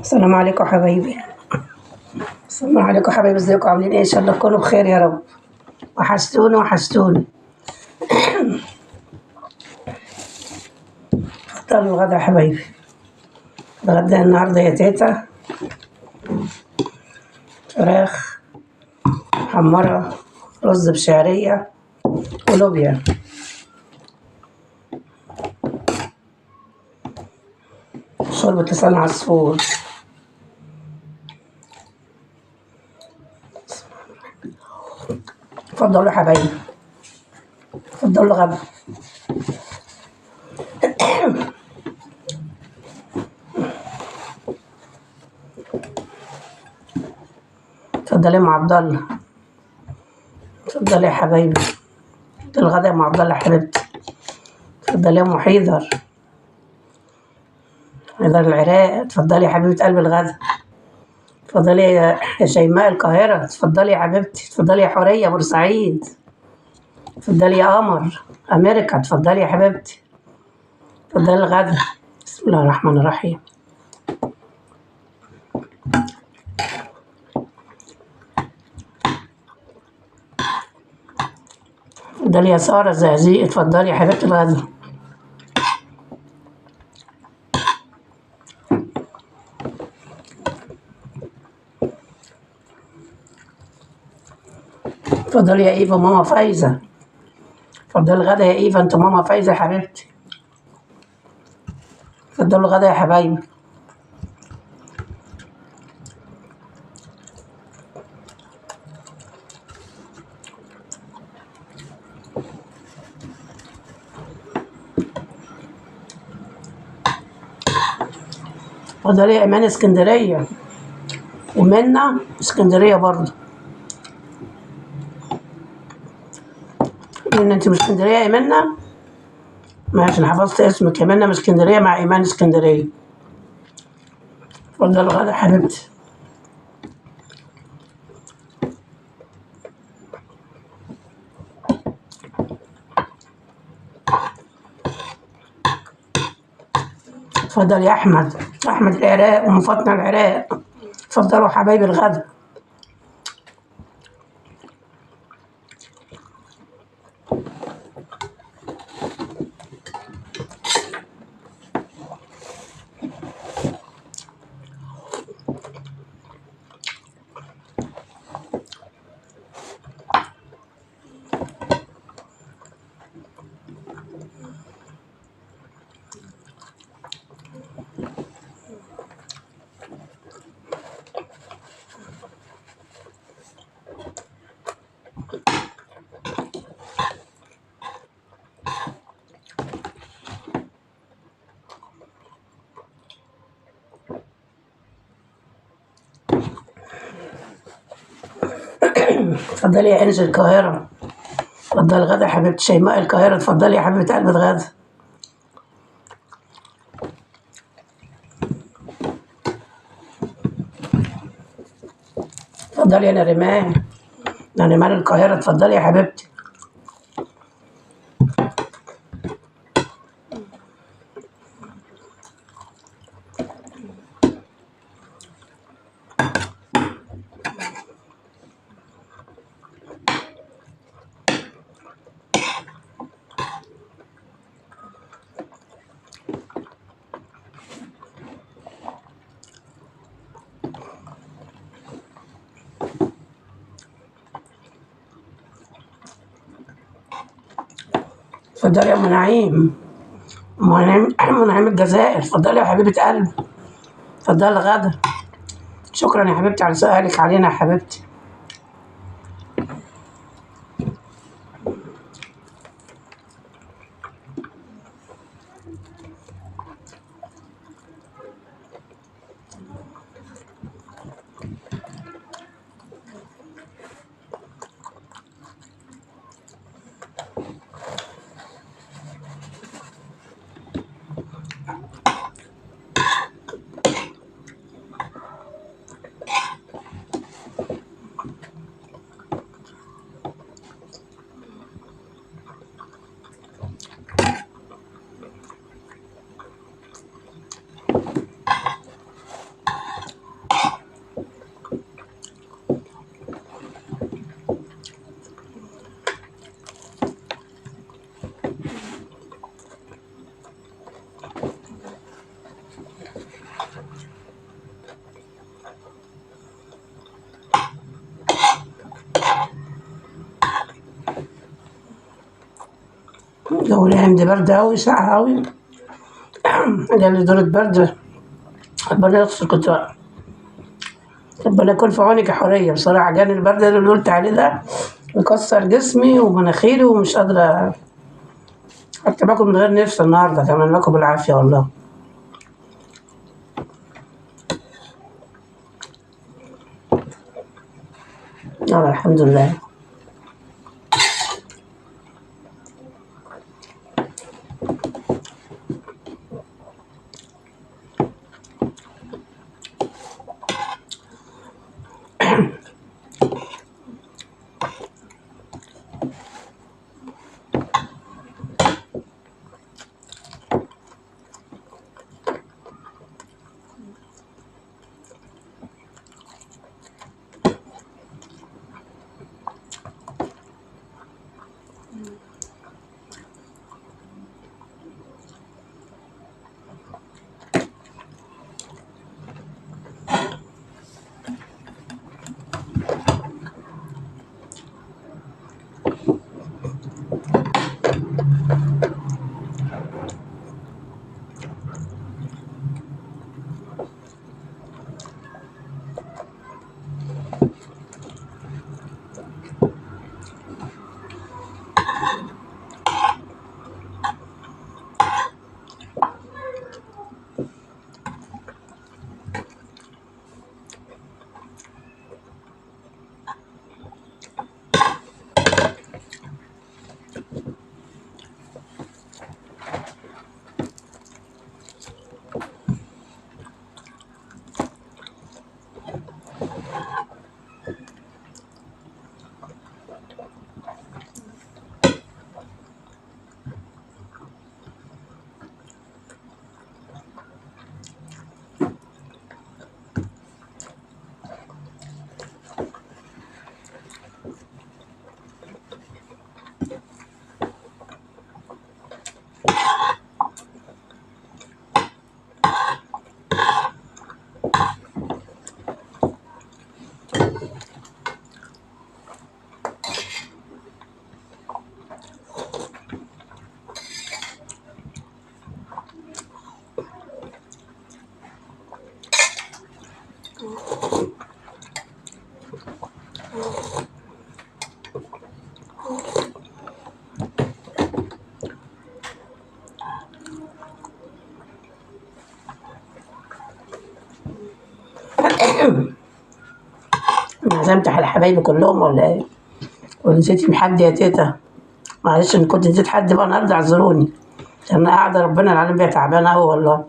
السلام عليكم حبايبي. السلام عليكم حبايبي، ازيكم عاملين ايه؟ ان شاء الله تكونوا بخير يا رب. وحشتوني وحشتوني. افطروا الغدا يا حبايبي. الغدا النهارده يا تيتا فراخ محمرة، رز بشعرية ولوبيا. شوربة لسان عصفور. اتفضلوا يا حبايبي، اتفضلوا الغدا. اتفضلي يا ام عبد الله، اتفضلي يا حبايبي. ده الغدا يا ام عبد الله حبيبتي. اتفضلي يا ام حيدر، حيدر العراق. اتفضلي يا حبيبة قلب الغدا. اتفضلي يا شيماء القاهرة. اتفضلي يا حبيبتي. اتفضلي يا حورية بورسعيد. اتفضلي يا قمر أمريكا. اتفضلي يا حبيبتي. اتفضلي الغدا. بسم الله الرحمن الرحيم. اتفضلي يا سارة الزقازيق. اتفضلي يا حبيبتي الغدا. اتفضلي يا إيفا ماما فايزة. اتفضلي الغدا يا إيفا، انت ماما فايزة يا حبيبتي. اتفضلوا الغدا يا حبايبي. اتفضلي يا إيمان اسكندرية، ومنى اسكندرية برضه. منى انت مش اسكندرية يا منى؟ ماشي، انا حفظت اسمك يا منى من اسكندرية مع إيمان اسكندرية. اتفضلي الغدا يا حبيبتي. اتفضل يا أحمد العراق وأم فاطمة العراق. اتفضلوا حبايبي الغدا. اتفضلي يا انجل القاهرة. اتفضلي الغدا يا حبيبتي. شيماء القاهرة. اتفضلي يا حبيبة قلب الغدا. اتفضلي يا نريمان القاهرة. اتفضلي يا حبيبتي. اتفضلي يا ام نعيم، ام نعيم الجزائر. اتفضلي يا حبيبة قلبي. اتفضلي الغدا. شكرا يا حبيبتي على سؤالك علينا يا حبيبتي. جو الأيام دي برد أوي، ساقعة أوي. جالي دورة برد. ربنا يستر. كنت ربنا يكون في عونك يا حورية، بصراحة جاني البرد اللي قلت عليه ده مكسر جسمي ومناخيري ومش قادرة، حتى باكل من غير نفس النهاردة، كمان باكل بالعافية والله. الحمد لله. أنا عزمت على حبايبي كلهم ولا إيه؟ ونسيت حد يا تيتا؟ معلش إن كنت نسيت حد بقى النهاردة اعذروني، عشان أنا قاعدة ربنا العالم بيها تعبانة أوي والله.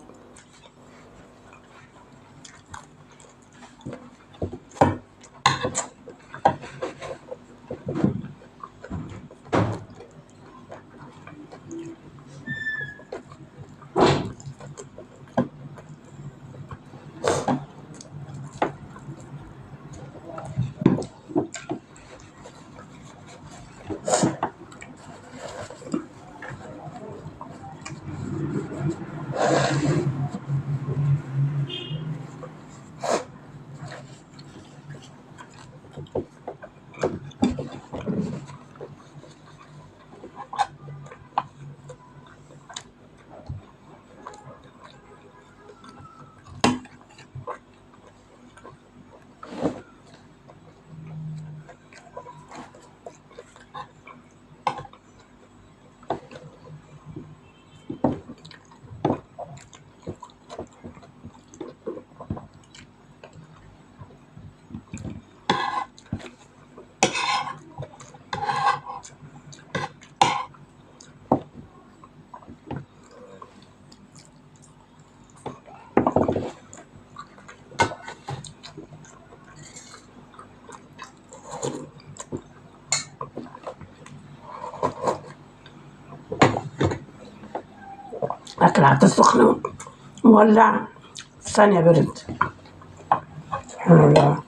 أكل حتى السخن مولع في ثانية برد. سبحان الله.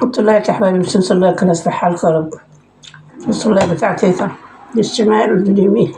حطوا اللايك يا حبايبي، مش تنسوا اللايك. انا اصلح حالكم يا رب. بصوا اللايك بتاع تيتا للشمال ولليمين.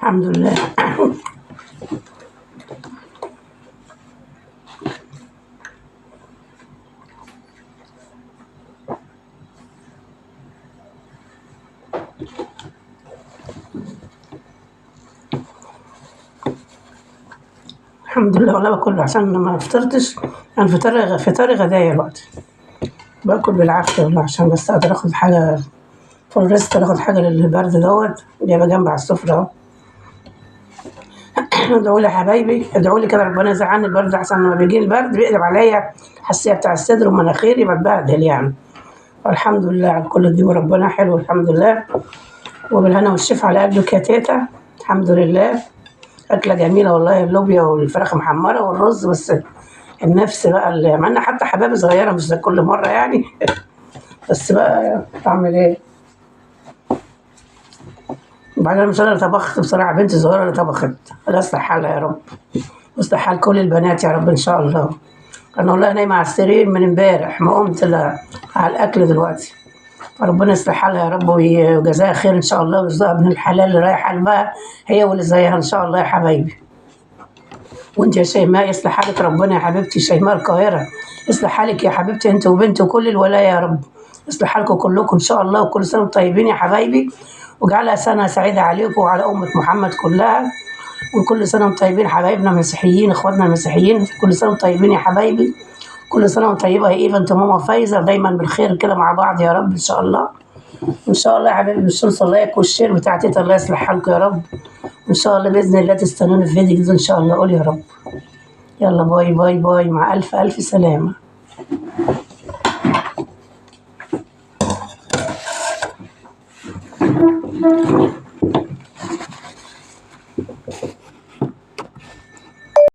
الحمد لله. الحمد لله والله باكل عشان ما فطرتش. انا فطاري غدايا دلوقتي، باكل بالعافيه والله عشان بس اقدر اخد حاجه في الريست، اخد حاجه للبرد دوت. جايبه جنب على السفره اهو. ادعوا لي يا حبايبي، ادعوا لي كده ربنا يزعلني البرد، احسن لما بيجي البرد بيقلب عليا الحساسيه بتاع الصدر ومناخيري بتبهدل يعني. والحمد لله على كل دي، وربنا حلو الحمد لله. وبالهنا والشفا على قلبك يا تيتا. الحمد لله. أكلة جميلة والله، اللوبيا والفراخ محمرة والرز، بس النفس بقى اللي مع إن حتى حبايب صغيرة مش زي كل مرة يعني. بس بقى أعمل إيه؟ وبعدين مش أنا اللي طبخت بصراحة، بنتي الصغيرة اللي طبخت. الله يصلح حالها يا رب، يصلح حال كل البنات يا رب إن شاء الله. أنا والله نايمة على السرير من امبارح، ما قمت إلا على الأكل دلوقتي. فربنا يصلح حالها يا رب ويجزاها خير ان شاء الله، ويرزقها ابن الحلال اللي رايح قلبها هي واللي زيها ان شاء الله يا حبايبي. وانت يا شيماء يصلح حالك ربنا يا حبيبتي، شيماء القاهره. يصلح حالك يا حبيبتي انت وبنتي وكل الولايه يا رب. يصلح حالكم كلكم ان شاء الله، وكل سنه وانتم طيبين يا حبايبي، وجعلها سنه سعيده عليكم وعلى امه محمد كلها. وكل سنه وانتم طيبين حبايبنا المسيحيين، اخواتنا المسيحيين، كل سنه وانتم طيبين يا حبايبي. كل سنه وانت طيبه يا ايفا، انت ماما فايزه، دايما بالخير كده مع بعض يا رب ان شاء الله. ان شاء الله يا حبايبي بالثلث اللايك والشير بتاع تيتا، الله يصلح حالكم يا رب. ان شاء الله باذن الله تستنوني في فيديو جديد ان شاء الله. قول يا رب. يلا باي باي باي، مع الف الف سلامه.